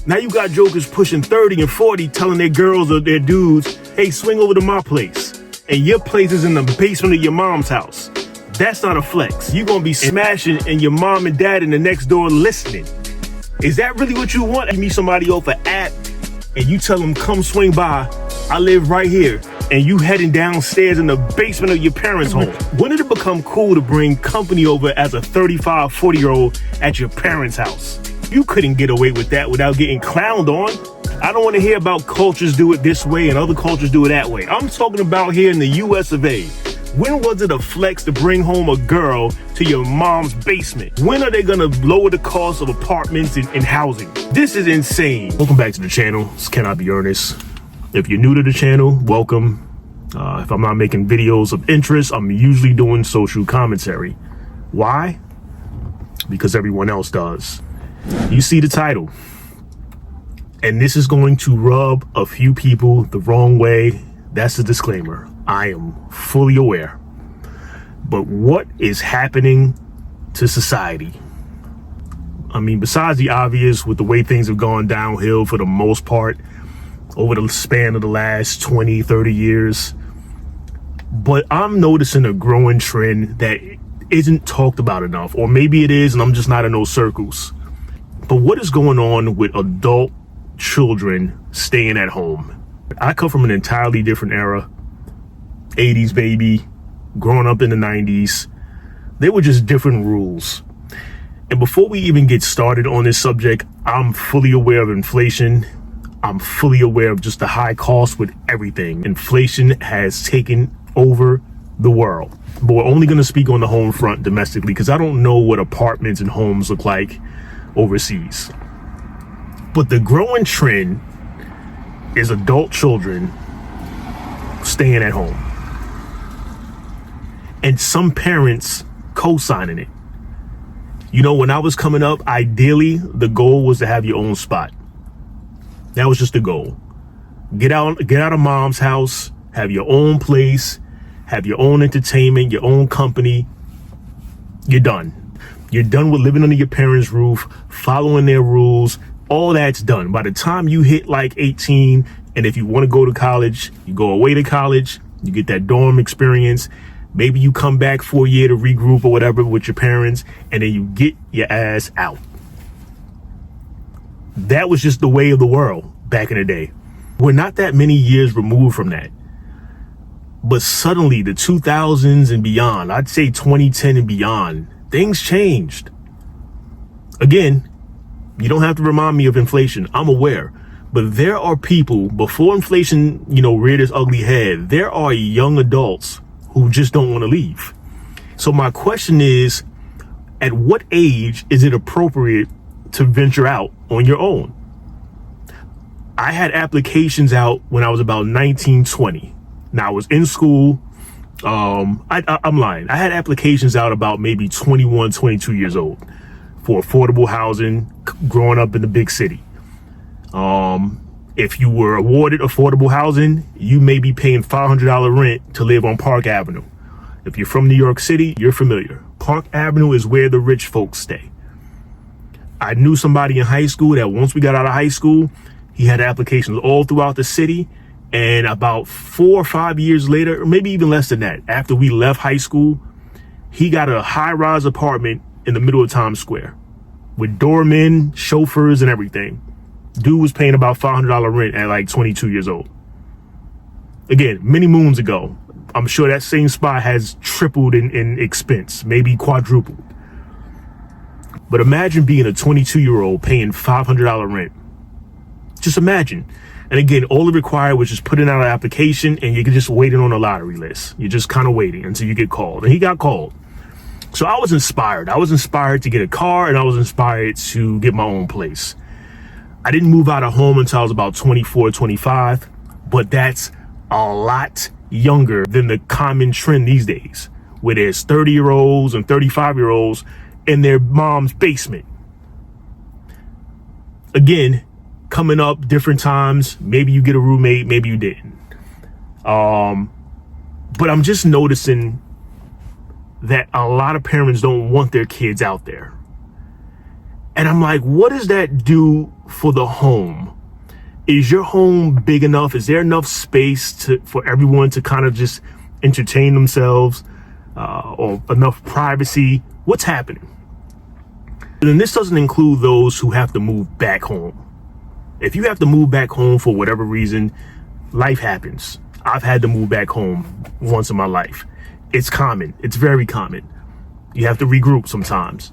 Now you got jokers pushing 30 and 40 telling their girls or their dudes, hey, swing over to my place. And your place is in the basement of your mom's house. That's not a flex. You're gonna be smashing and your mom and dad in the next door listening. Is that really what you want? You meet somebody off an app and you tell them, come swing by, I live right here. And you heading downstairs in the basement of your parents' home. When did it become cool to bring company over as a 35, 40-year-old at your parents' house? You couldn't get away with that without getting clowned on. I don't want to hear about cultures do it this way and other cultures do it that way. I'm talking about here in the US of A. When was it a flex to bring home a girl to your mom's basement? When are they gonna lower the cost of apartments and housing? This is insane. Welcome back to the channel. This cannot be Ernest. If you're new to the channel, welcome. If I'm not making videos of interest, I'm usually doing social commentary. Why? Because everyone else does. You see the title. And this is going to rub a few people the wrong way. That's the disclaimer. I am fully aware. But what is happening to society? I mean, besides the obvious with the way things have gone downhill for the most part over the span of the last 20, 30 years. But I'm noticing a growing trend that isn't talked about enough, or maybe it is and I'm just not in those circles. But what is going on with adult children staying at home? I come from an entirely different era. 80s baby, growing up in the 90s. They were just different rules. And before we even get started on this subject, I'm fully aware of inflation. I'm fully aware of just the high cost with everything. Inflation has taken over the world. But we're only going to speak on the home front domestically because I don't know what apartments and homes look like overseas. But the growing trend is adult children staying at home. And some parents co-signing it. You know, when I was coming up, ideally, the goal was to have your own spot. That was just the goal. Get out of mom's house, have your own place, have your own entertainment, your own company. You're done. You're done with living under your parents' roof, following their rules. All that's done. By the time you hit like 18, and if you want to go to college, you go away to college, you get that dorm experience. Maybe you come back for a year to regroup or whatever with your parents, and then you get your ass out. That was just the way of the world back in the day. We're not that many years removed from that. But suddenly the 2000s and beyond, I'd say 2010 and beyond, things changed. Again, you don't have to remind me of inflation. I'm aware. But there are people, before inflation, reared its ugly head, there are young adults who just don't want to leave. So my question is, at what age is it appropriate to venture out on your own? I had applications out when I was about 19, 20. Now I was in school. I'm lying. I had applications out about maybe 21, 22 years old for affordable housing growing up in the big city. If you were awarded affordable housing, you may be paying $500 rent to live on Park Avenue. If you're from New York City, you're familiar. Park Avenue is where the rich folks stay. I knew somebody in high school that once we got out of high school, he had applications all throughout the city. And about 4 or 5 years later, or maybe even less than that, after we left high school, he got a high-rise apartment in the middle of Times Square with doormen, chauffeurs, and everything. Dude was paying about $500 rent at like 22 years old. Again, many moons ago. I'm sure that same spot has tripled in expense, maybe quadrupled. But imagine being a 22-year-old paying $500 rent. Just imagine. And again, all it required was just putting out an application and you're just waiting on a lottery list. You're just kind of waiting until you get called. And he got called. So I was inspired. I was inspired to get a car and I was inspired to get my own place. I didn't move out of home until I was about 24, 25, but that's a lot younger than the common trend these days, where there's 30-year-olds and 35-year-olds in their mom's basement. Again, coming up different times, maybe you get a roommate, maybe you didn't. But I'm just noticing that a lot of parents don't want their kids out there. And I'm like, what does that do for the home. Is your home big enough? Is there enough space for everyone to kind of just entertain themselves, or enough privacy? What's happening? And this doesn't include those who have to move back home. If you have to move back home for whatever reason, life happens. I've had to move back home once in my life. It's common. It's very common. You have to regroup sometimes.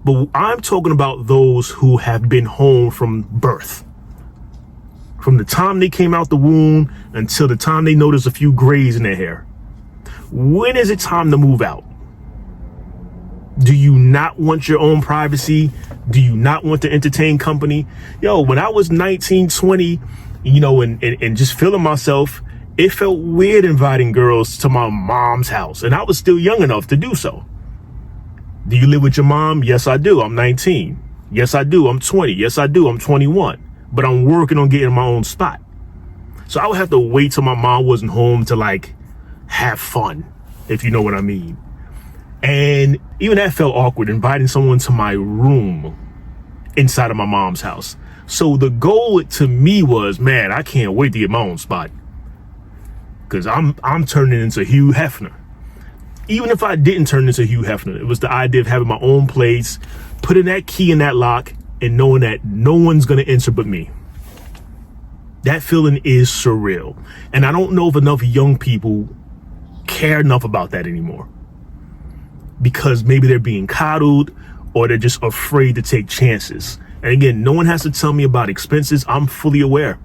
But I'm talking about those who have been home from birth. From the time they came out the womb until the time they notice a few grays in their hair. When is it time to move out? Do you not want your own privacy? Do you not want to entertain company? Yo, when I was 19, 20, and just feeling myself, it felt weird inviting girls to my mom's house. And I was still young enough to do so. Do you live with your mom? Yes, I do. I'm 19. Yes, I do. I'm 20. Yes, I do. I'm 21. But I'm working on getting my own spot. So I would have to wait till my mom wasn't home to have fun, if you know what I mean. And even that felt awkward, inviting someone to my room inside of my mom's house. So the goal to me was, man, I can't wait to get my own spot. Because I'm turning into Hugh Hefner. Even if I didn't turn into Hugh Hefner, it was the idea of having my own place, putting that key in that lock, and knowing that no one's going to enter but me. That feeling is surreal. And I don't know if enough young people care enough about that anymore. Because maybe they're being coddled, or they're just afraid to take chances. And again, no one has to tell me about expenses. I'm fully aware.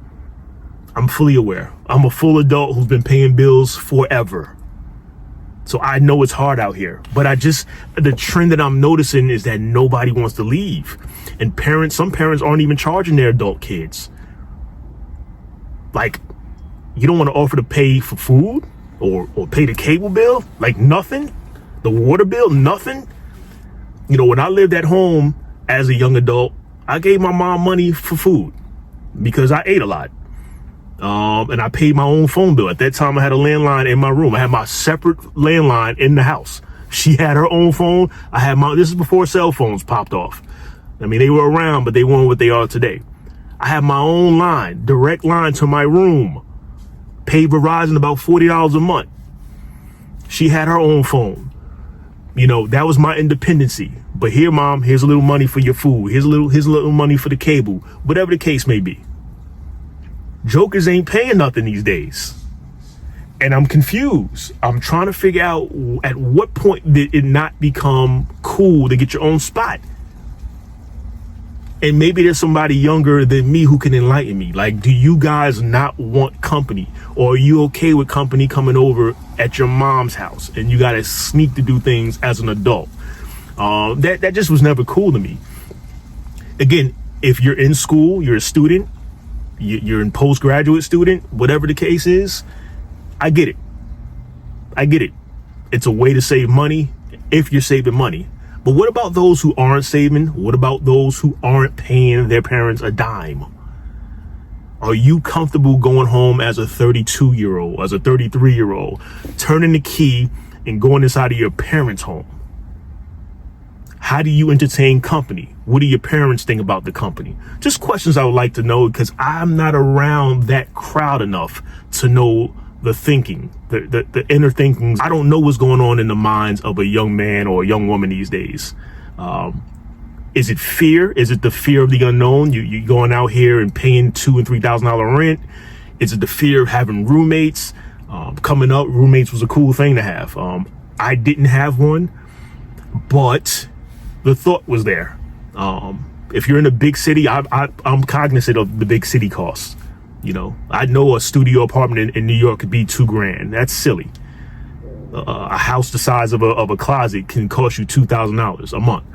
I'm a full adult who's been paying bills forever. So I know it's hard out here. But the trend that I'm noticing is that nobody wants to leave. And some parents aren't even charging their adult kids. You don't want to offer to pay for food or pay the cable bill? Nothing? The water bill? Nothing? When I lived at home as a young adult, I gave my mom money for food because I ate a lot. And I paid my own phone bill. At that time, I had a landline in my room. I had my separate landline in the house. She had her own phone. This is before cell phones popped off. I mean, they were around, but they weren't what they are today. I had my own line, direct line to my room. Paid Verizon about $40 a month. She had her own phone. That was my independency. But here, mom, here's a little money for your food. Here's a little money for the cable. Whatever the case may be. Jokers ain't paying nothing these days. And I'm confused. I'm trying to figure out at what point did it not become cool to get your own spot? And maybe there's somebody younger than me who can enlighten me. Do you guys not want company? Or are you okay with company coming over at your mom's house and you got to sneak to do things as an adult? That just was never cool to me. Again, if you're in school, you're a student, you're in postgraduate student, whatever the case is, I get it. It's a way to save money if you're saving money. But what about those who aren't saving? What about those who aren't paying their parents a dime? Are you comfortable going home as a 32-year-old, as a 33-year-old, turning the key and going inside of your parents' home? How do you entertain company? What do your parents think about the company? Just questions I would like to know, because I'm not around that crowd enough to know the thinking, the inner thinkings. I don't know what's going on in the minds of a young man or a young woman these days. Is it fear? Is it the fear of the unknown? You going out here and paying $2,000 and $3,000 rent? Is it the fear of having roommates? Coming up, roommates was a cool thing to have. I didn't have one, but the thought was there. If you're in a big city, I'm cognizant of the big city costs. I know a studio apartment in New York could be $2,000. That's silly. A house the size of a closet can cost you $2,000 a month.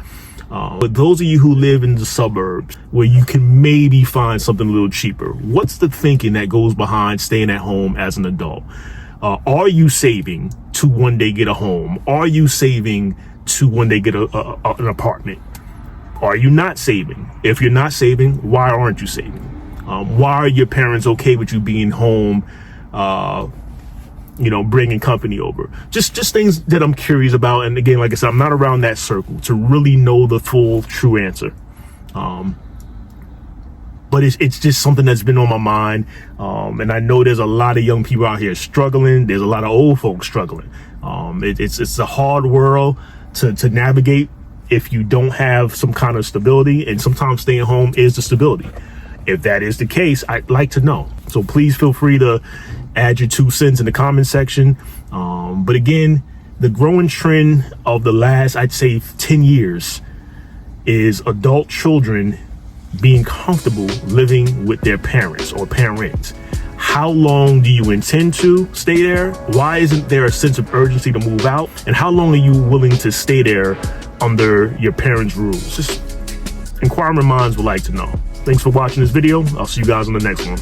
But those of you who live in the suburbs where you can maybe find something a little cheaper, what's the thinking that goes behind staying at home as an adult? Are you saving to one day get a home? Are you saving to one day get an apartment? Are you not saving? If you're not saving, why aren't you saving? Why are your parents okay with you being home, bringing company over? Just things that I'm curious about. And again, like I said, I'm not around that circle to really know the full true answer. but it's just something that's been on my mind. And I know there's a lot of young people out here struggling. There's a lot of old folks struggling. It's a hard world to navigate if you don't have some kind of stability, and sometimes staying home is the stability. If that is the case, I'd like to know. So please feel free to add your 2 cents in the comment section. But again, the growing trend of the last, I'd say 10 years is adult children being comfortable living with their parents or parents. How long do you intend to stay there? Why isn't there a sense of urgency to move out? And how long are you willing to stay there under your parents' rules? Just inquiring minds would like to know. Thanks for watching this video. I'll see you guys on the next one.